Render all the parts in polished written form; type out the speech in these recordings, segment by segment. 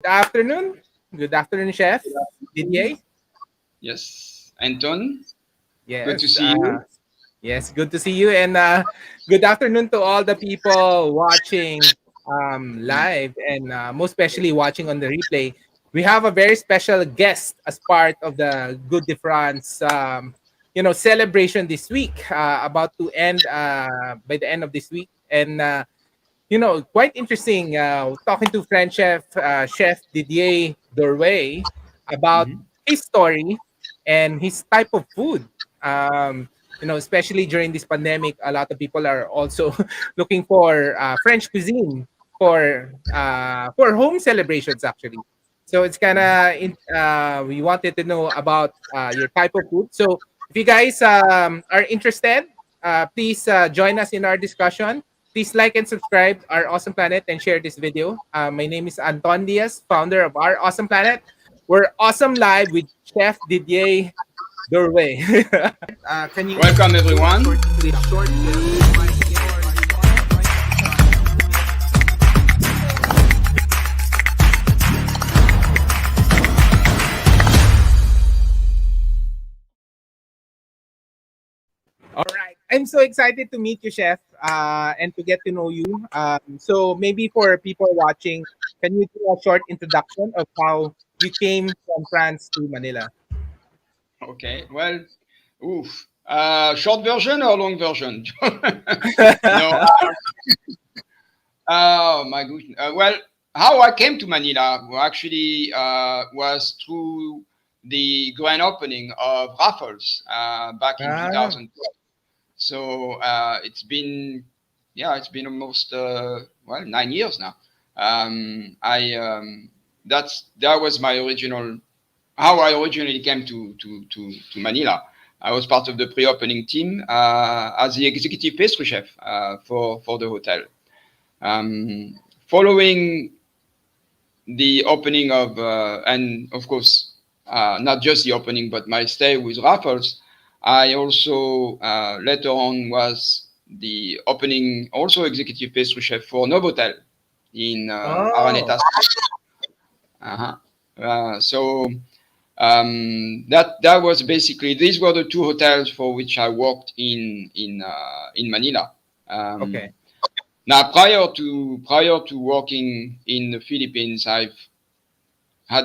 Good afternoon. Good afternoon, Chef Didier. Yes, Anton, good to Yes. see you. Yes. Good to see you, and good afternoon to all the people watching live, and most especially watching on the replay. We have a very special guest as part of the Goût de France, celebration this week. About to end by the end of this week, and quite interesting talking to French chef Didier Derouet about Mhm. his story and his type of food. Especially during this pandemic, a lot of people are also looking for French cuisine for home celebrations. Actually, so it's kind of we wanted to know about your type of food. So if you guys are interested, please join us in our discussion. Please like and subscribe our Awesome Planet and share this video. My name is Anton Diaz, founder of our Awesome Planet. We're awesome live with Chef Didier Derouet. Can you Welcome, everyone. do a short film? All right. I'm so excited to meet you, Chef, and to get to know you. So maybe for people watching, can you do a short introduction of how you came from France to Manila? Okay, well, oof. Short version or long version? No. Oh my goodness. Well, how I came to Manila actually was through the grand opening of Raffles back in Ah, 2012. So it's been almost 9 years now. I that was my original how I originally came to Manila. I was part of the pre-opening team as the executive pastry chef for the hotel. Following the opening of and of course not just the opening but my stay with Raffles, I also later on was the opening also executive pastry chef for Novotel in oh, Araneta. Uh-huh. So that was basically these were the two hotels for which I worked in Manila. okay. Um, Now prior to working in the Philippines, I've had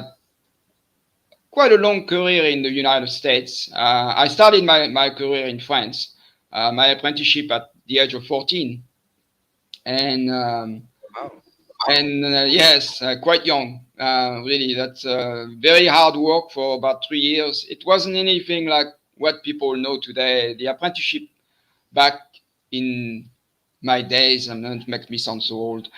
quite a long career in the United States. I started my career in France, my apprenticeship at the age of 14, and Wow. yes, quite young. Really, that's very hard work for about 3 years. It wasn't anything like what people know today. The apprenticeship back in my days, and it makes me sound so old.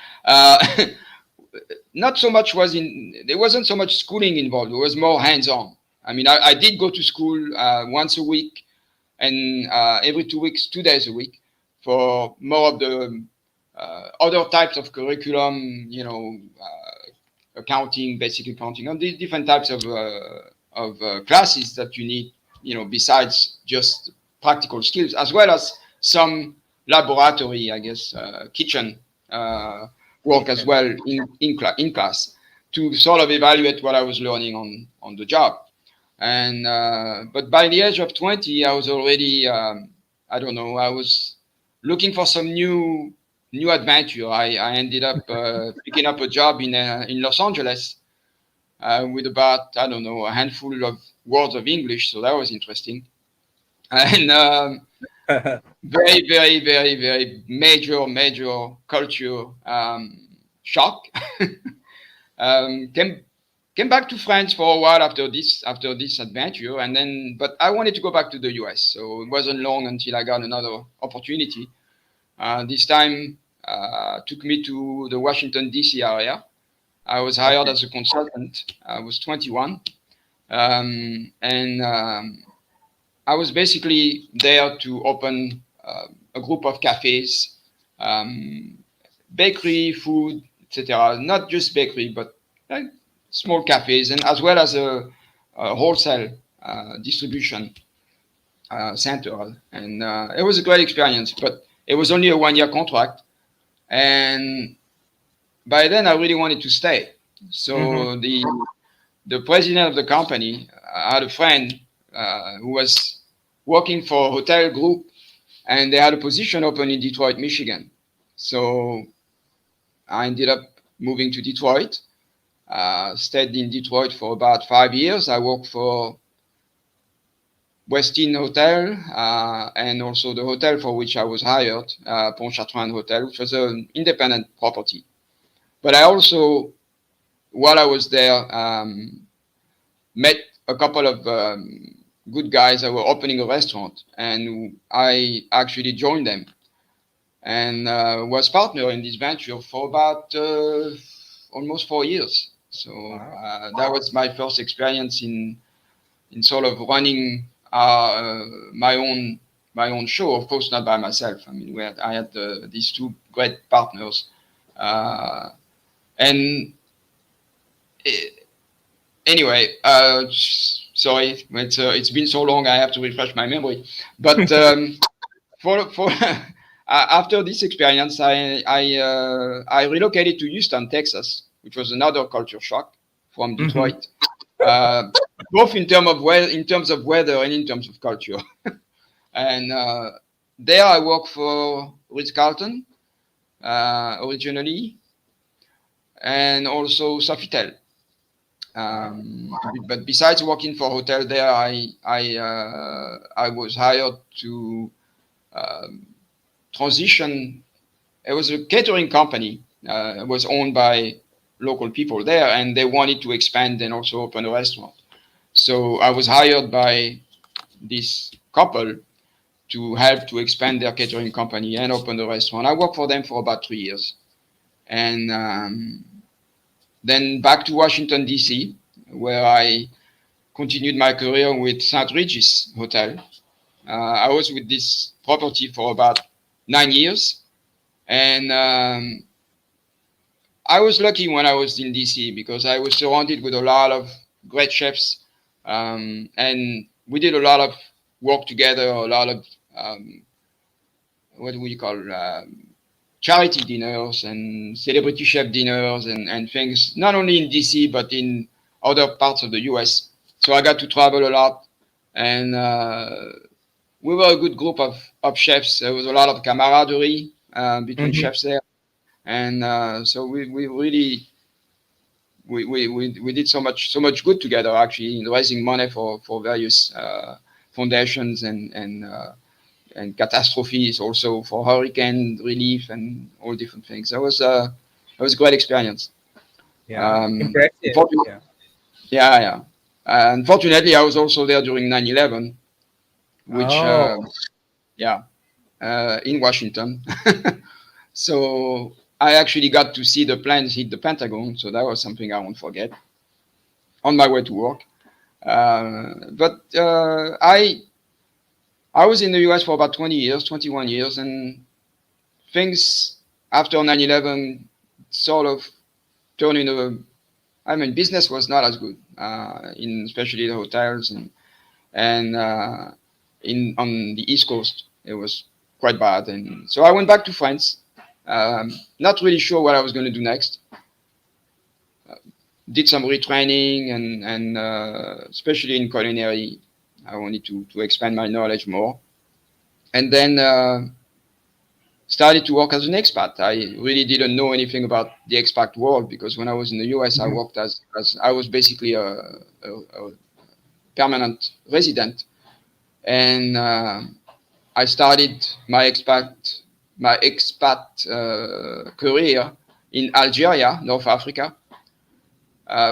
Not so much was in there wasn't so much schooling involved. It was more hands-on. I mean, I did go to school once a week and every 2 weeks, 2 days a week for more of the other types of curriculum, accounting, basic accounting, and these different types of classes that you need, besides just practical skills, as well as some laboratory, I guess, kitchen uh, work as Kitchen. well in class to sort of evaluate what I was learning on the job. And but by the age of 20, I was already I don't know, I was looking for some new adventure. I ended up picking up a job in Los Angeles with about, I don't know, a handful of words of English, so that was interesting. And very, very, very, very major culture shock. Came back to France for a while after this adventure, and then but I wanted to go back to the US, so it wasn't long until I got another opportunity. This time took me to the Washington D.C. area. I was hired Okay. as a consultant. I was 21, and I was basically there to open a group of cafes, um, bakery, food, etc. Not just bakery, but like small cafes, and as well as a wholesale distribution center. And it was a great experience, but it was only a 1 year contract. And by then, I really wanted to stay. Mm-hmm. So the president of the company had a friend who was working for a hotel group, and they had a position open in Detroit, Michigan. So I ended up moving to Detroit. Stayed in Detroit for about 5 years. I worked for Westin Hotel and also the hotel for which I was hired, Pontchartrain Hotel, which was an independent property. But I also, while I was there, met a couple of good guys that were opening a restaurant, and I actually joined them and was partner in this venture for about almost 4 years. So Wow. that was my first experience in sort of running my own my own show. Of course, not by myself. I mean, I had these two great partners, uh, and anyway, sorry, it's been so long. I have to refresh my memory. But for after this experience, I relocated to Houston, Texas, which was another culture shock from Mm-hmm. Detroit, uh, both in terms of weather and in terms of culture. And there I worked for Ritz Carlton originally, and also Sofitel. Wow. But besides working for hotel there, I was hired to um, transition. It was a catering company. It was owned by local people there, and they wanted to expand and also open a restaurant. So I was hired by this couple to help to expand their catering company and open the restaurant. I worked for them for about 3 years, and then back to Washington D.C., where I continued my career with St. Regis Hotel. I was with this property for about 9 years, and I was lucky when I was in DC because I was surrounded with a lot of great chefs, and we did a lot of work together, a lot of what do we call charity dinners and celebrity chef dinners and things, not only in DC but in other parts of the US. So I got to travel a lot, and we were a good group of chefs. There was a lot of camaraderie between Mm-hmm. chefs there, and so we really we did so much good together actually in raising money for various foundations and catastrophes also for hurricane relief and all different things. That was a great experience. Yeah. Um, Impressive. unfortunately, Yeah. yeah, yeah. Unfortunately, I was also there during 9/11, which Oh. yeah, in Washington. So I actually got to see the planes hit the Pentagon, so that was something I won't forget on my way to work. But I was in the US for about 20 years, 21 years, and things after 9/11 sort of turned into, I mean, business was not as good, in especially the hotels and in on the East Coast, it was quite bad. And so I went back to France, not really sure what I was going to do next. Did some retraining and especially in culinary, I wanted to expand my knowledge more. And then started to work as an expat. I really didn't know anything about the expat world because when I was in the US, I Mm-hmm. worked as I was basically a permanent resident, and I started my expat career in Algeria, North Africa.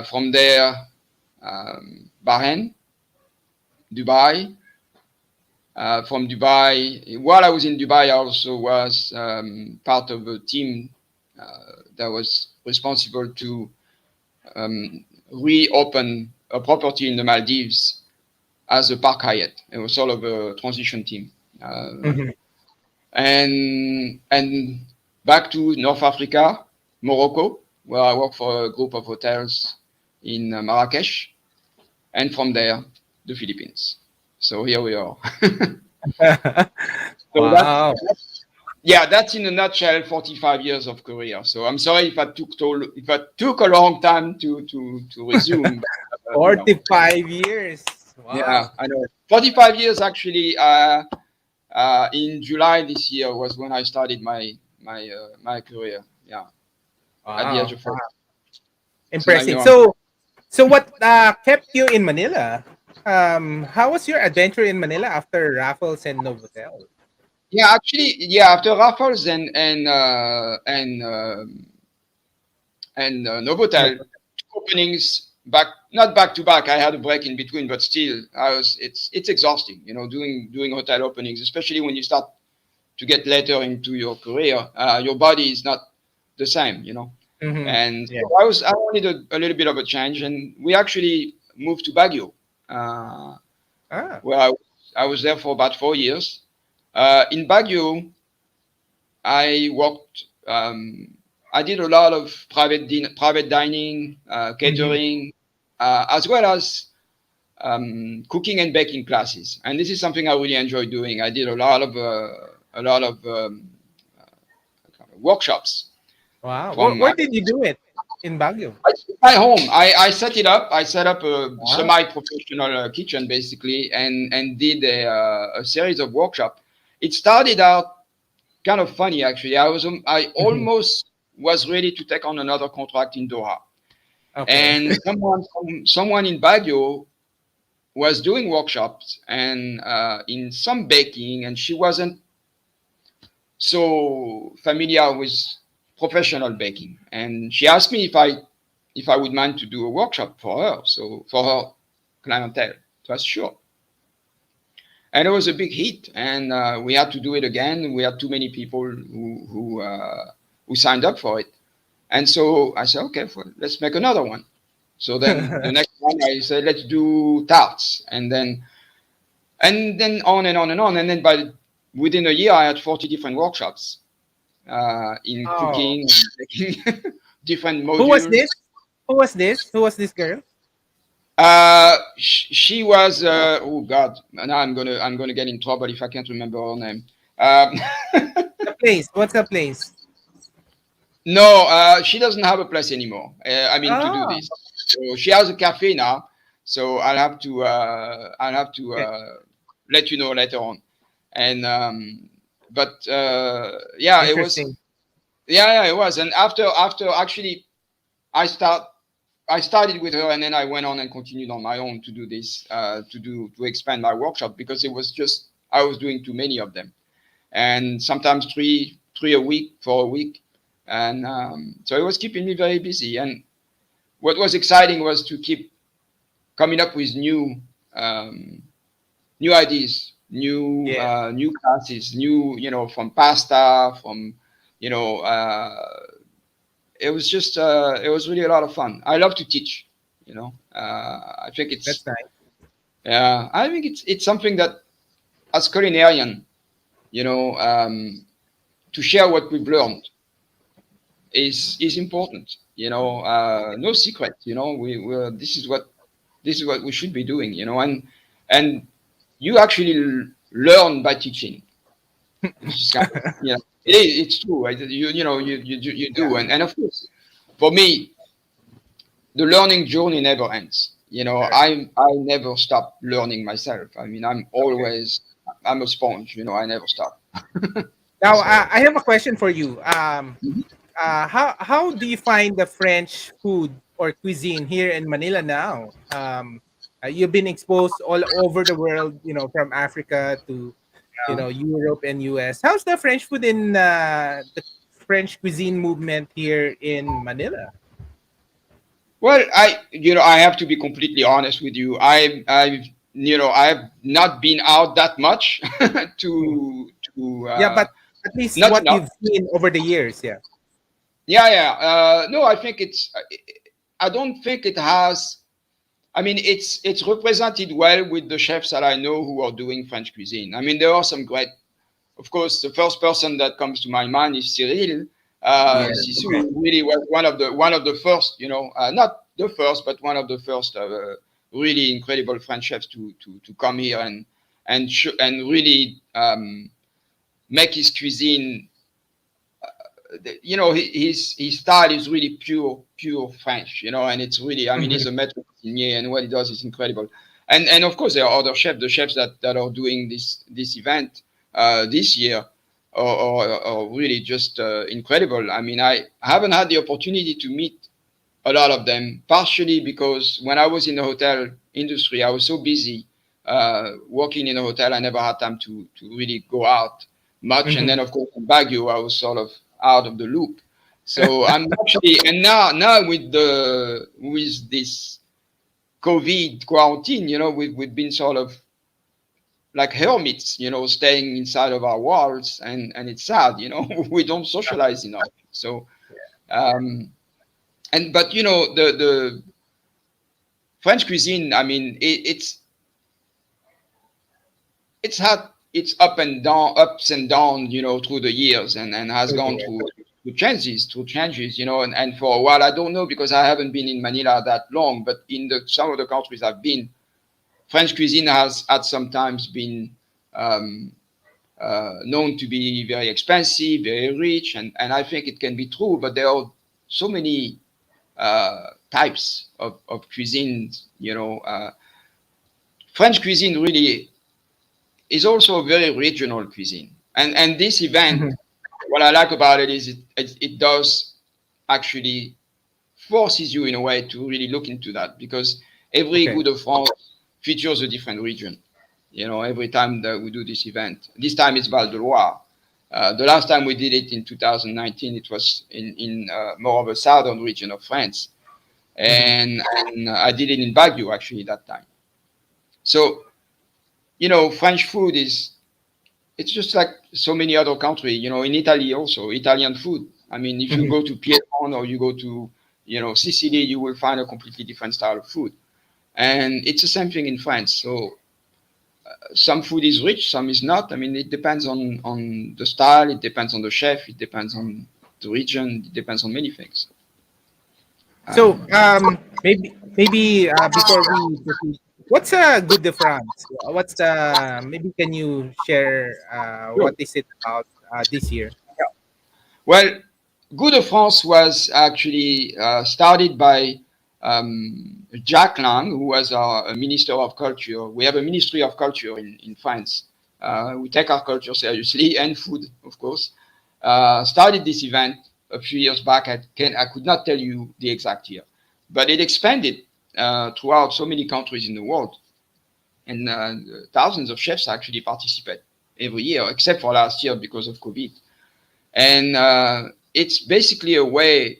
From there, Bahrain, Dubai. From Dubai, while I was in Dubai, I also was part of a team that was responsible to reopen a property in the Maldives as a Park Hyatt. It was sort of a transition team. Mm-hmm. And back to North Africa, Morocco, where I work for a group of hotels in Marrakesh, and from there, the Philippines. So here we are. So Wow. Yeah, that's in a nutshell 45 years of career. So I'm sorry if I took a long time to resume, but, 45 years. yeah, Wow. I know. 45 years actually. In July this year was when I started my career. Yeah, at the age Wow. of Wow. 40. So now Impressive. you're on. So what kept you in Manila? How was your adventure in Manila after Raffles and Novotel? Yeah, actually, yeah. After Raffles and Novotel Novotel. openings back, not back to back. I had a break in between, but still, I was. It's exhausting, doing hotel openings, especially when you start to get later into your career. Your body is not the same. Mm-hmm. And Yeah. so I wanted a little bit of a change, and we actually moved to Baguio, uh, Ah. where I was there for about 4 years. In Baguio, I worked. I did a lot of private dining, Mm-hmm. catering, as well as cooking and baking classes. And this is something I really enjoy doing. I did a lot of workshops Wow. Where, from where did you do it in Baguio? my home. I set it up. I set up a Wow. semi-professional kitchen basically, and did a series of workshops. It started out kind of funny actually. I Mhm. almost was ready to take on another contract in Doha, Okay. and someone in Baguio was doing workshops and in some baking, and she wasn't so familiar with professional baking, and she asked me if I would mind to do a workshop for her, so for her clientele. So I said sure, and it was a big hit, and we had to do it again. We had too many people who signed up for it, and so I said okay, let's make another one. So then the next one I said let's do tarts, and then on and on and on, and then within a year I had 40 different workshops in Oh. cooking and making different Who was modules. this? Who was this? Who was this girl? She was oh God, now I'm gonna get in trouble if I can't remember her name. Um, The place. What's the place? no, she doesn't have a place anymore. I mean to do Ah. this. So she has a cafe now. So I'll have to Okay. let you know later on. And but yeah, it was Interesting. yeah, it was. And after actually I start I started with her, and then I went on and continued on my own to do this, to expand my workshop because it was just I was doing too many of them, and sometimes three a week for a week, and so it was keeping me very busy. And what was exciting was to keep coming up with um, new ideas, Yeah. new classes, from pasta, from you know. It was really a lot of fun. I love to teach. I think That's nice. it's something that as culinarian, you know, to share what we've learned is important. No secret. This is what we should be doing. And you actually learn by teaching, which is kind of it's true. Right? You Yeah. do, and of course for me the learning journey never ends. Correct. I never stop learning myself. I mean, Okay. I'm a sponge. I never stop. Now, So I have a question for you. How do you find the French food or cuisine here in Manila now? You've been exposed all over the world, from Africa to, Europe and US. How's the French food in the French cuisine movement here in Manila? well, I have to be completely honest with you. I've not been out that much Hmm. to Yeah, but at least not what enough. you've seen over the years, yeah. Yeah, yeah. No, I think I don't think it has. I mean, it's represented well with the chefs that I know who are doing French cuisine. I mean, there are some great. Of course, the first person that comes to my mind is Cyril. Yeah. Sisu Okay. really was one of the first, not the first, but one of the first really incredible French chefs to come here and really make his cuisine his style is really pure French, and it's really, I mean, he's a maître cuisinier, and what he does is incredible. And of course there are other chefs, the chefs that are doing this event this year are really just incredible. I mean, I haven't had the opportunity to meet a lot of them, partially because when I was in the hotel industry, I was so busy working in a hotel, I never had time to really go out much. And then, of course, in Baguio, I was sort of out of the loop. So I'm actually, and now with this COVID quarantine, we've been sort of like hermits, staying inside of our walls, and it's sad, we don't socialize enough. So, um, but the French cuisine, I mean, it's had its ups and down, through the years, and has gone through changes, and for a while, I don't know because I haven't been in Manila that long, but in some of the countries I've been, French cuisine has at sometimes been um, known to be very expensive, very rich, and I think it can be true, but there are so many types of cuisines, French cuisine really is also a very regional cuisine. And this event, what I like about it is it does actually forces you in a way to really look into that, because every Okay. Goût de France features a different region. Every time that we do this event, this time it's Val de Loire. The last time we did it in 2019, it was in more of a southern region of France, and I did it in Baguio actually that time. So French food it's just like so many other countries. In Italy also, Italian food. I mean, if you go to Piedmont or you go to Sicily, you will find a completely different style of food, and it's the same thing in France. So some food is rich, some is not. I mean, it depends on the style, it depends on the chef, it depends on the region, it depends on many things. So, Um, maybe before we proceed, what's Good de France? What's maybe can you share sure. what is it about this year? Well, Goût de France was actually started by Jacques Lang, who was our Minister of Culture. We have a Ministry of Culture in France. We take our culture seriously and food, of course. Started this event a few years back. I could not tell you the exact year, but it expanded throughout so many countries in the world, and thousands of chefs actually participate every year, except for last year because of COVID. And it's basically a way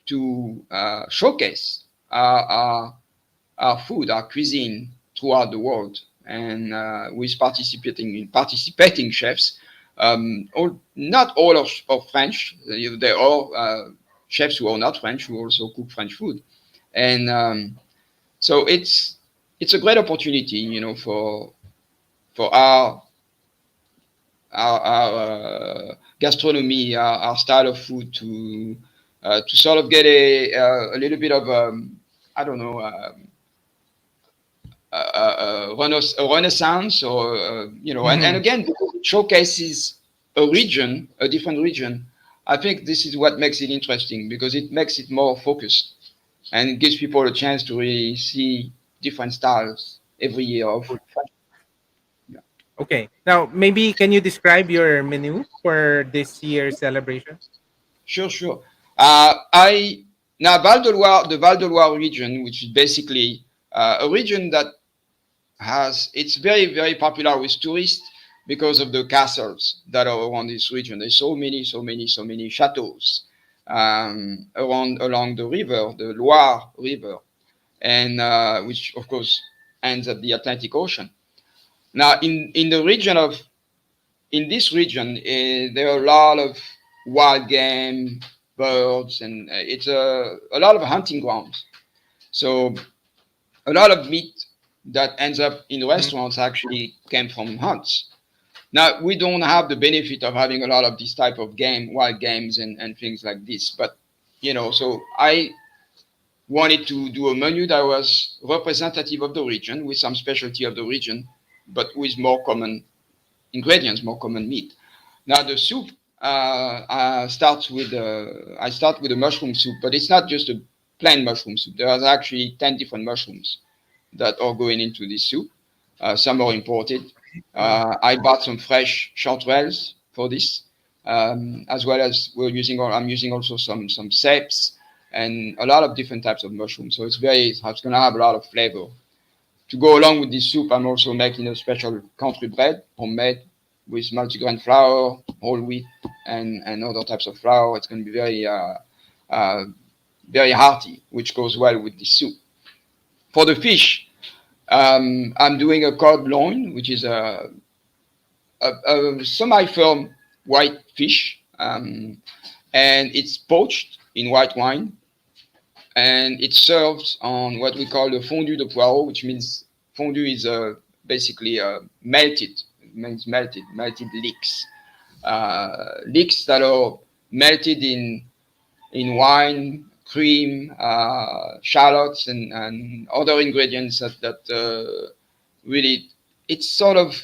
to showcase our food, our cuisine throughout the world, and with participating chefs. Not all of French. There are chefs who are not French who also cook French food, and so it's a great opportunity, for our gastronomy, our style of food to sort of get a little bit of I don't know, a renaissance, or and again, because it showcases a region, a different region. I think this is what makes it interesting, because it makes it more focused, and it gives people a chance to really see different styles every year of. Yeah. Okay. Now, maybe can you describe your menu for this year's celebration? Sure, sure. I Now Val de Loire, the Val de Loire region, which is basically a region that it's very, very popular with tourists because of the castles that are around this region. There's so many, so many, so many chateaus along the river, the Loire River, and which of course ends at the Atlantic Ocean. Now, in this region, there are a lot of wild game, birds, and it's a lot of hunting grounds. So a lot of meat that ends up in restaurants actually came from hunts. Now, we don't have the benefit of having a lot of this type of wild games and things like this. But, so I wanted to do a menu that was representative of the region, with some specialty of the region, but with more common ingredients, more common meat. Now, the soup I start with a mushroom soup, but it's not just a plain mushroom soup. There are actually 10 different mushrooms that are going into this soup. Some are imported. Wow. I bought some fresh chanterelles for this, as well as I'm using also some ceps and a lot of different types of mushrooms. So it's going to have a lot of flavor. To go along with this soup, I'm also making a special country bread, homemade, with multigrain flour, whole wheat, and other types of flour. It's going to be uh, very hearty, which goes well with this soup. For the fish, I'm doing a cod loin, which is a semi-firm white fish, and it's poached in white wine, and it's served on what we call the fondue de poireau, which means fondue is basically melted. It means melted leeks, leeks that are melted in wine, cream, shallots, and other ingredients that really it's sort of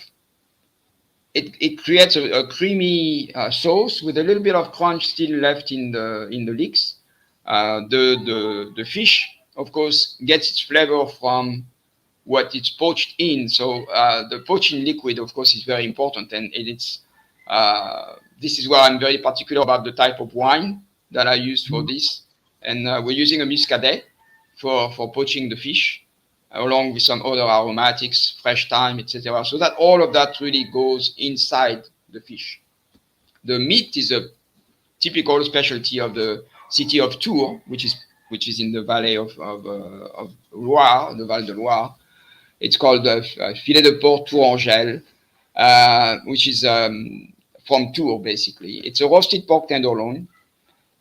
it creates a creamy sauce with a little bit of crunch still left in the leeks. The fish, of course, gets its flavor from what it's poached in. So the poaching liquid, of course, is very important, and it's this is where I'm very particular about the type of wine that I use for this. And we're using a muscadet for poaching the fish, along with some other aromatics, fresh thyme, etc. So that all of that really goes inside the fish. The meat is a typical specialty of the city of Tours, which is in the valley of Loire, the Val de Loire. It's called filet de porc Tourangelle, which is from Tours, basically. It's a roasted pork tenderloin,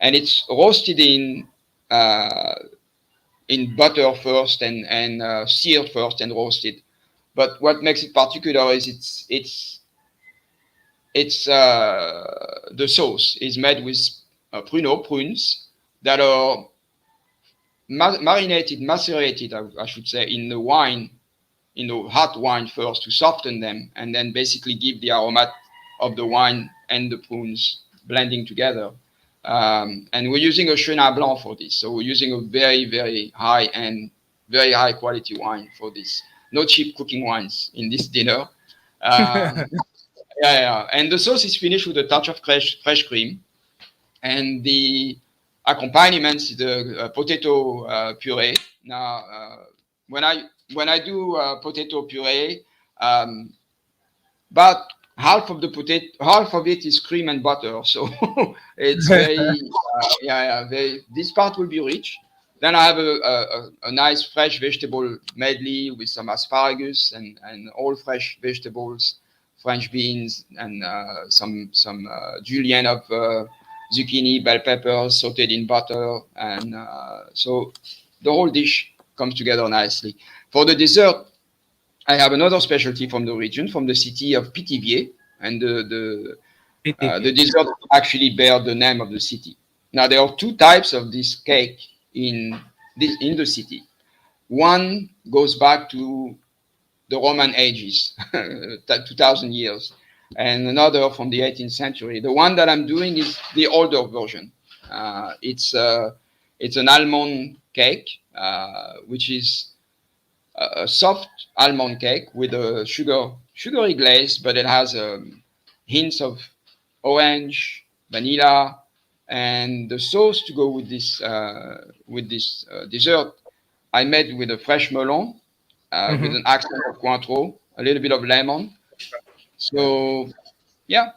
and it's roasted uh, in butter first and seared first and roasted. But what makes it particular is it's the sauce is made with prunes that are macerated, I should say, in the wine, in the hot wine first to soften them, and then basically give the aroma of the wine and the prunes blending together. And we're using a Chenin Blanc for this, so we're using a very, very high end, very high quality wine for this. No cheap cooking wines in this dinner. Um, yeah. And the sauce is finished with a touch of fresh cream, and the accompaniment is the potato puree. Now, when I when I do potato puree, um, about half of it is cream and butter. So it's very, very. This part will be rich. Then I have a nice fresh vegetable medley with some asparagus and all fresh vegetables, French beans, and some julienne of zucchini, bell peppers sauteed in butter, and so the whole dish comes together nicely. For the dessert, I have another specialty from the region, from the city of Pithiviers, and the PTV. dessert actually bears the name of the city. Now there are two types of this cake in the city. One goes back to the Roman ages, 2,000 years, and another from the 18th century. The one that I'm doing is the older version. It's an almond cake, which is a soft almond cake with a sugary glaze, but it has hints of orange, vanilla, and the sauce to go with this dessert. I made with a fresh melon, with Mhm. an accent of Cointreau, a little bit of lemon. So yeah,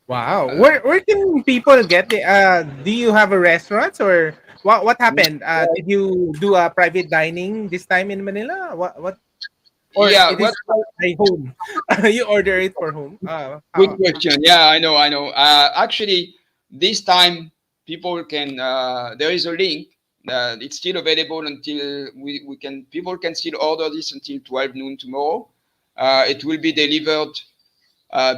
Wow. uh, Where can people get the do you have a restaurant, or what happened? Did you do a private dining this time in Manila? What or yeah. it is by home? You order it for home? Good How? question. Yeah, I know. Actually, this time people can. There is a link. It's still available until we can. People can still order this until 12 noon tomorrow. It will be delivered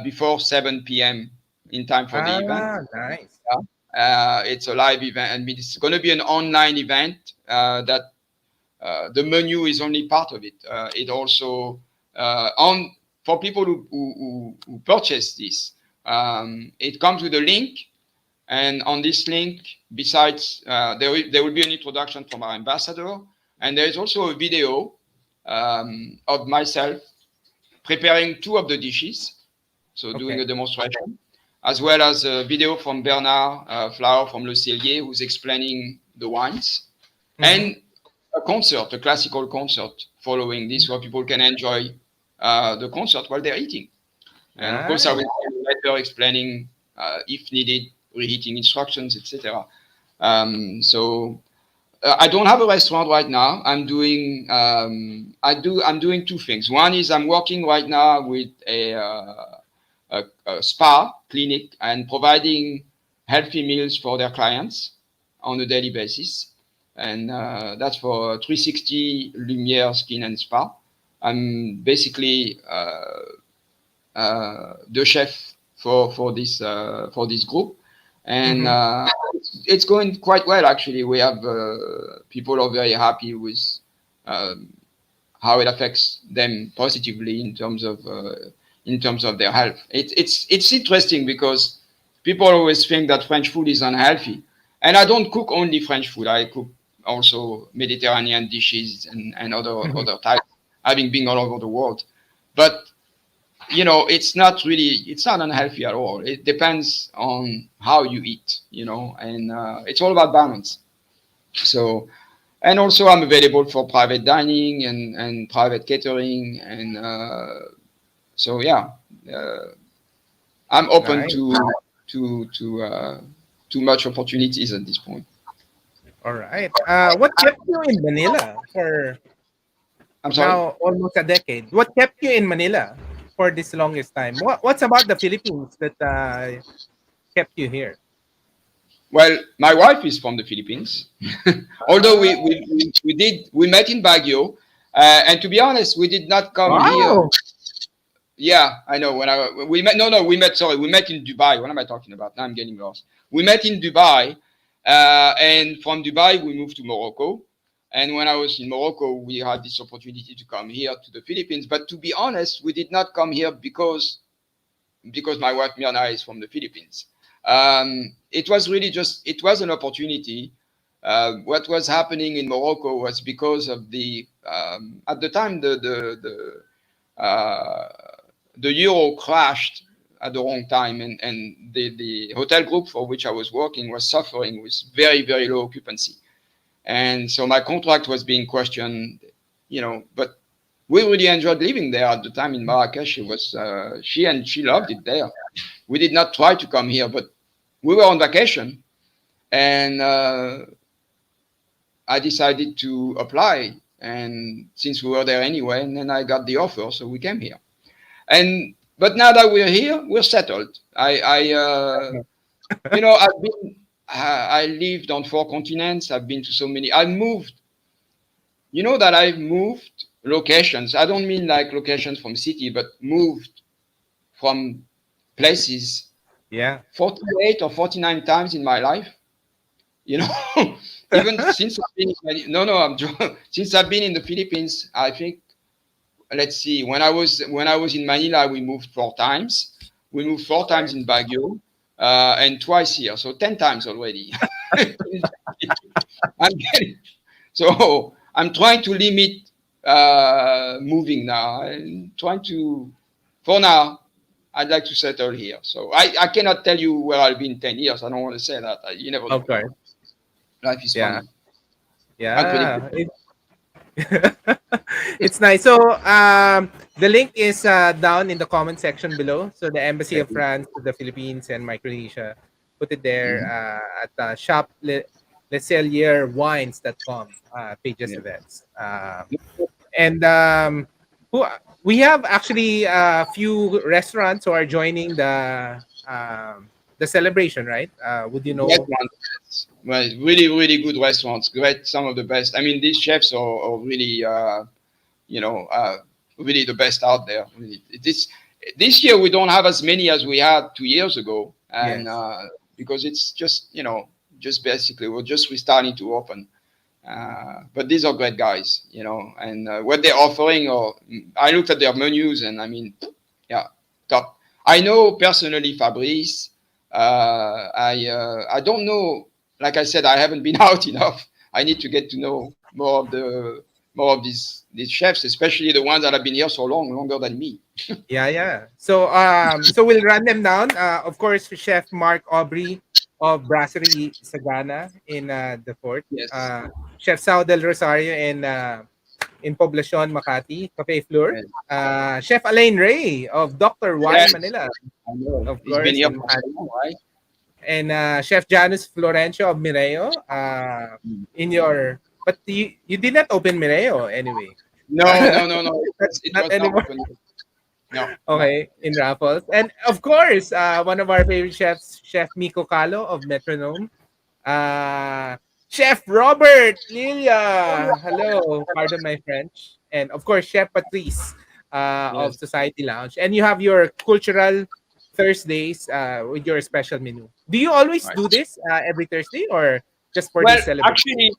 before 7 p.m. in time for the event. Nice. It's a live event, and it's going to be an online event. That the menu is only part of it. It also on for people who purchase this. It comes with a link, and on this link, besides there will be an introduction from our ambassador, and there is also a video of myself preparing two of the dishes, so doing a Okay. demonstration, as well as a video from Bernard Flower from Le Cellier, who's explaining the wines, Mm-hmm. and a concert, a classical concert following this, where people can enjoy the concert while they're eating. And of course, I will Nice. send a letter explaining, if needed, reheating instructions, etc. So I don't have a restaurant right now. I'm doing two things. One is I'm working right now with a spa clinic and providing healthy meals for their clients on a daily basis, and that's for 360 Lumiere Skin and Spa. I'm basically the chef for this group, and Mm-hmm. it's going quite well actually. We have people are very happy with um, how it affects them positively in terms of their health. It's interesting because people always think that French food is unhealthy, and I don't cook only French food. I cook also Mediterranean dishes and Mm-hmm. other types, having been all over the world. But it's not unhealthy at all. It depends on how you eat, and it's all about balance. So, and also I'm available for private dining and private catering, and so yeah, uh, I'm open Nice. to to uh, to much opportunities at this point. All right. What kept you in Manila for I'm sorry. now almost a decade? What kept you in Manila for this longest time? What's about the Philippines that kept you here? Well, my wife is from the Philippines, although Ah, we met in Baguio, and to be honest, we did not come here. wow. Yeah, I know. When I we met, no, no, we met. Sorry, we met in Dubai. What am I talking about? Now I'm getting lost. We met in Dubai, and from Dubai we moved to Morocco. And when I was in Morocco, we had this opportunity to come here to the Philippines. But to be honest, we did not come here because my wife Mirna is from the Philippines. It was really just it was an opportunity. What was happening in Morocco was because of the at the time the euro crashed at the wrong time, and the hotel group for which I was working was suffering with very, very low occupancy. And so my contract was being questioned, but we really enjoyed living there at the time in Marrakesh. It was, she loved it there. We did not try to come here, but we were on vacation, and I decided to apply. And since we were there anyway, and then I got the offer, so we came here. And but now that we're here, we're settled. I've been, I lived on 4 continents. I've been to so many. I've moved. You know that I've moved locations. I don't mean like locations from city, but moved from places Yeah. 48 or 49 times in my life. You know, even since I've been no, no, since I've been in the Philippines, I think let's see. When I was in Manila, we moved 4 times. We moved four All right. times in Baguio, and twice here, so 10 times already. I'm getting so I'm trying to limit moving now. I'm trying to, for now, I'd like to settle here. So I cannot tell you where I'll be in 10 years. I don't want to say that. You never know. Of course. Life is Yeah. funny, Yeah. unpredictable. It's nice. So the link is down in the comment section below. So the Embassy of France to the Philippines and Micronesia, put it there Mhm. at shop lecellier.wines.com pages Yeah. events. And who we have actually a few restaurants who are joining the celebration, right? Would you know? Restaurants, well, really, really good restaurants. Great, some of the best. I mean, these chefs are really, you know, uh, really the best out there. Really. This year we don't have as many as we had 2 years ago, and Yes. because it's just just basically we're just restarting to open. But these are great guys, and what they're offering, or I looked at their menus, and I mean, yeah, top. I know personally Fabrice. I don't know. Like I said, I haven't been out enough. I need to get to know more of these chefs, especially the ones that have been here so long, longer than me. Yeah, yeah. So we'll run them down. Of course, Chef Mark Aubrey of Brasserie Sagana in the fort. Yes. Chef Sao del Rosario in Poblacion, Makati, Cafe Fleur. Yes. Chef Alain Ray of Dr. Y Yes. Manila, I know. of He's been course, here in for so Makati. long, right? And Chef Janus Florencio of Mireo. In your, but you did not open Mireo anyway. No, no, no, no. It Not was not anymore. open. No, no. Okay, in Raffles. And of course, one of our favorite chefs, Chef Miko Calo of Metronome. Uh, Chef Robert Lilia. Hello, pardon my French. And of course, Chef Patrice of Yes. Society Lounge. And you have your cultural Thursdays with your special menu. Do you always Right. do this every Thursday or just for Well, this celebration? actually,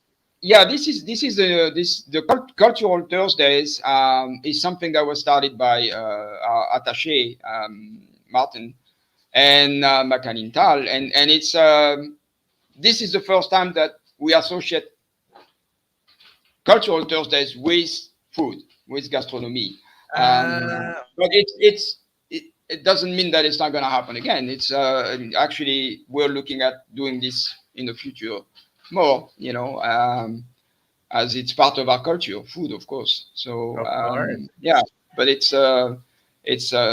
yeah, this is the cultural Thursdays is something that was started by our attaché Martin and Makanintal, and it's this is the first time that we associate cultural Thursdays with food, with gastronomy. But it doesn't mean that it's not going to happen again. It's actually we're looking at doing this in the future more, as it's part of our culture, food, of course. So Of course. yeah, but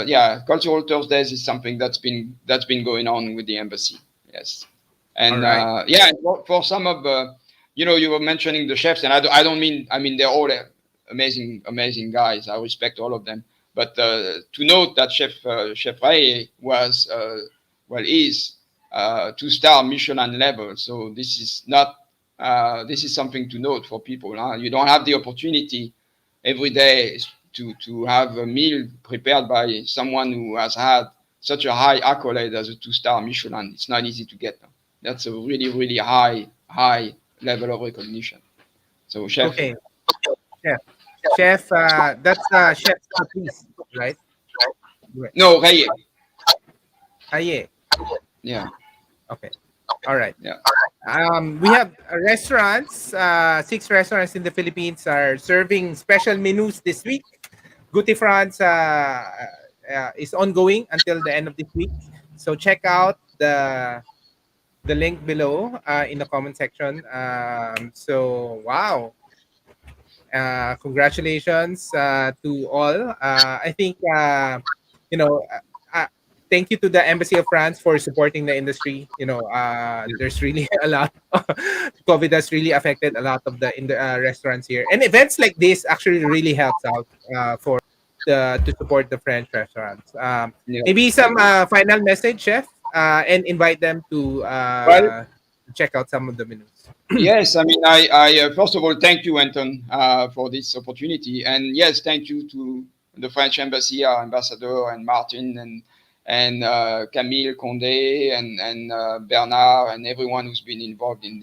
yeah, cultural Thursdays is something that's been going on with the embassy. Yes, All and right. yeah, for some of you were mentioning the chefs, and I don't mean I mean they're all amazing guys. I respect all of them, but to note that Chef Ray was well is 2-star Michelin level. So this is something to note for people. Huh? You don't have the opportunity every day to have a meal prepared by someone who has had such a high accolade as a 2-star Michelin. It's not easy to get. That's a really, really high level of recognition. So, chef, Okay. Chef. Chef, that's Chef Patrice, right? Right. no, Ray, Ah, yeah. yeah, Okay. All right. yeah, We have restaurants. 6 restaurants in the Philippines are serving special menus this week. Goût de France is ongoing until the end of this week. So check out the link below in the comment section. So wow, congratulations to all. I think you know. Uh, Thank you to the Embassy of France for supporting the industry. There's really a lot. COVID has really affected a lot of the in the restaurants here, and events like this actually really helps out for the to support the French restaurants. yeah. Maybe I some agree. final message, chef, and invite them to Well, check out some of the menus. yes, I mean, I first of all thank you, Anton, for this opportunity, and yes, thank you to the French embassy, our ambassador, and Martin, and Camille Condé, and Bernard, and everyone who's been involved in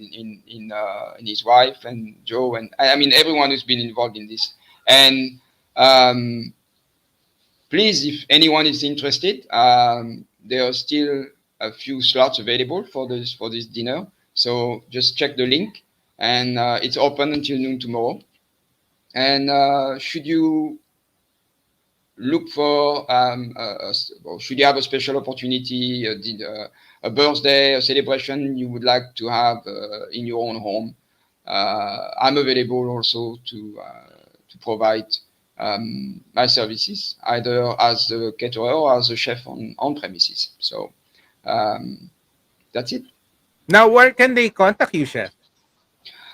his wife and Joe, and I mean everyone who's been involved in this. And um, please, if anyone is interested, there are still a few slots available for this dinner. So just check the link, and it's open until noon tomorrow. And should you look for, or should you have a special opportunity, a birthday, a celebration you would like to have in your own home, I'm available also to provide my services, either as a caterer or as a chef on premises. So um, that's it. Now, where can they contact you, chef?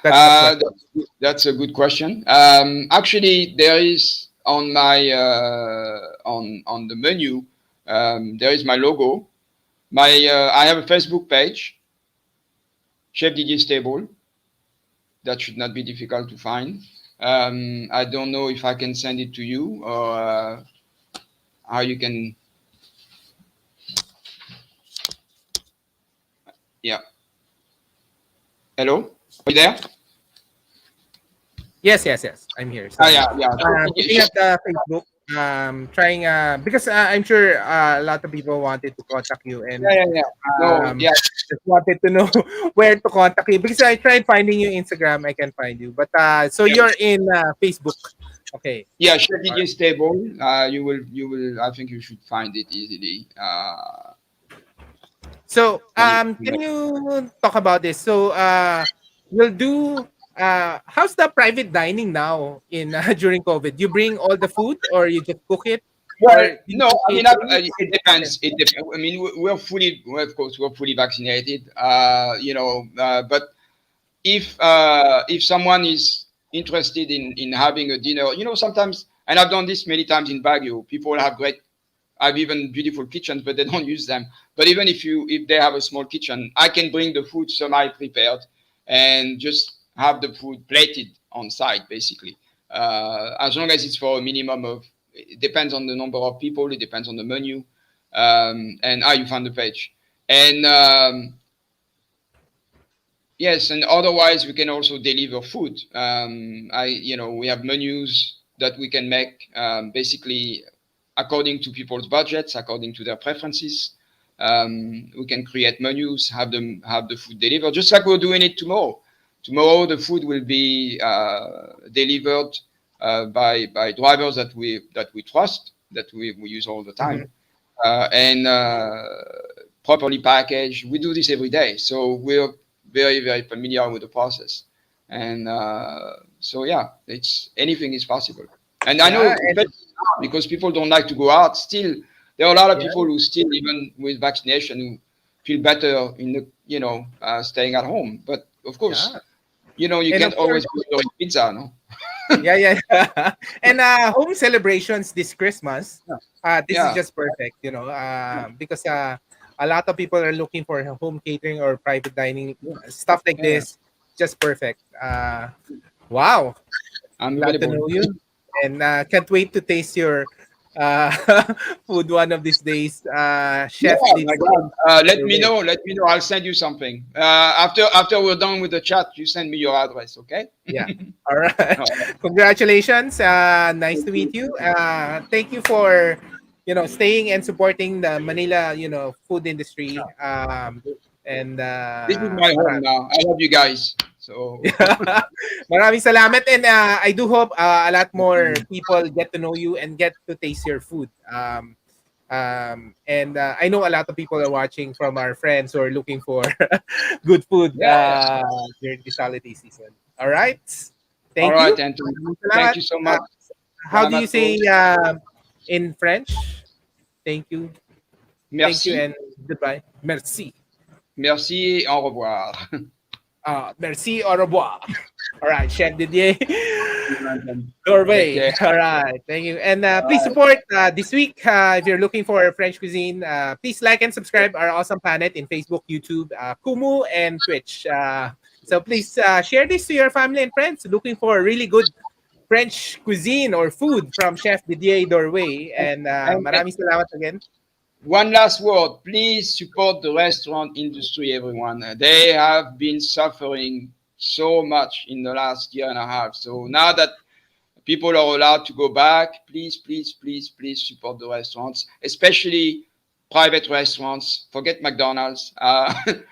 That's the Uh, question. that's a good question. Actually, there is on my on the menu. There is my logo. I have a Facebook page, Chef Didier Stable. That should not be difficult to find. I don't know if I can send it to you or how you can. Yeah. Hello. Are you there? Yes, yes, yes. I'm here. Ah, Sorry. yeah, yeah. So Looking at the Facebook. trying because I'm sure a lot of people wanted to contact you and Yeah, yeah, yeah. No, um yeah, just wanted to know where to contact you because I tried finding you Instagram, I can find you, but so yeah. you're in Facebook. Okay. Yeah, Chef Didier stable. You will. I think you should find it easily. So, Any, can you talk about this? So, we'll do. How's the private dining now in during COVID? You bring all the food, or you just cook it, well, or do you no, do I mean, catering? it depends. It depends. I mean, we're fully, well, of course, we're fully vaccinated. But if someone is interested in having a dinner, sometimes, and I've done this many times in Baguio. People have even beautiful kitchens, but they don't use them. But even if they have a small kitchen, I can bring the food semi prepared and just have the food plated on site, basically. As long as it's for a minimum of, it depends on the number of people, it depends on the menu, and you found the page, and yes, and otherwise we can also deliver food. We have menus that we can make basically according to people's budgets, according to their preferences. We can create menus, have the food delivered, just like we're doing it tomorrow. Tomorrow the food will be delivered by drivers that we trust, that we use all the time, Mhm. and properly packaged. We do this every day, so we're very very familiar with the process, and so yeah, it's anything is possible. And I Yeah, know, and especially now, because people don't like to go out. Still, there are a lot of yeah, people who still, even with vaccination, who feel better in the staying at home. But of yeah, course, you and can't of course, always be ordering pizza, no? yeah, yeah, yeah. And home celebrations this Christmas. Yeah, This is yeah, just perfect, because a lot of people are looking for home catering or private dining yeah, stuff like yeah. this. Just perfect. Wow, glad to Unbelievable. know you, and can't wait to taste your uh, food one of these days. Yeah, Chef my Didier God. Let me Derouet. know. Let me know. I'll send you something. After we're done with the chat, you send me your address, okay? Yeah. All right. All right. Congratulations. Nice Thank to you. meet you. Thank you for, staying and supporting the Manila, food industry. And This is my home now. I love you guys. So maraming salamat, and I do hope a lot more people get to know you and get to taste your food. And I know a lot of people are watching from our friends who are looking for good food yeah, yeah. during this holiday season. All right. All Thank right, you. Anthony. Maraming Thank salamat. you so much. How do you Salamat po. say in French? Thank you. Thank you Merci. and goodbye. Merci. Merci et au revoir. Merci, au revoir. All right, Chef Didier. Take Doorway. care. All right. Thank you. And All please right. support this week. If you're looking for French cuisine, please like and subscribe our awesome planet in Facebook, YouTube, Kumu, and Twitch. So please share this to your family and friends looking for really good French cuisine or food from Chef Didier Doorway. And And maraming salamat again. one last word. Please support the restaurant industry, everyone. They have been suffering so much in the last year and a half. So now that people are allowed to go back, please, please, please, please support the restaurants, especially private restaurants. Forget McDonald's. The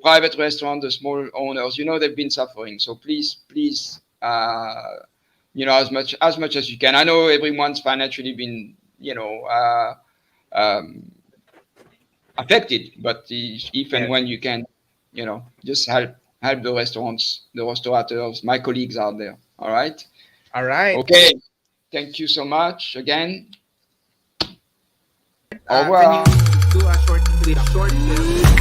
private restaurant, the small owners. They've been suffering. So please, please, as much as you can. I know everyone's financially been, um, affected, but if and Yes. when you can, just help the restaurants, the restaurateurs, my colleagues out there. All right. All right. Okay. Thank you so much again. Au Can you revoir. do a short clip?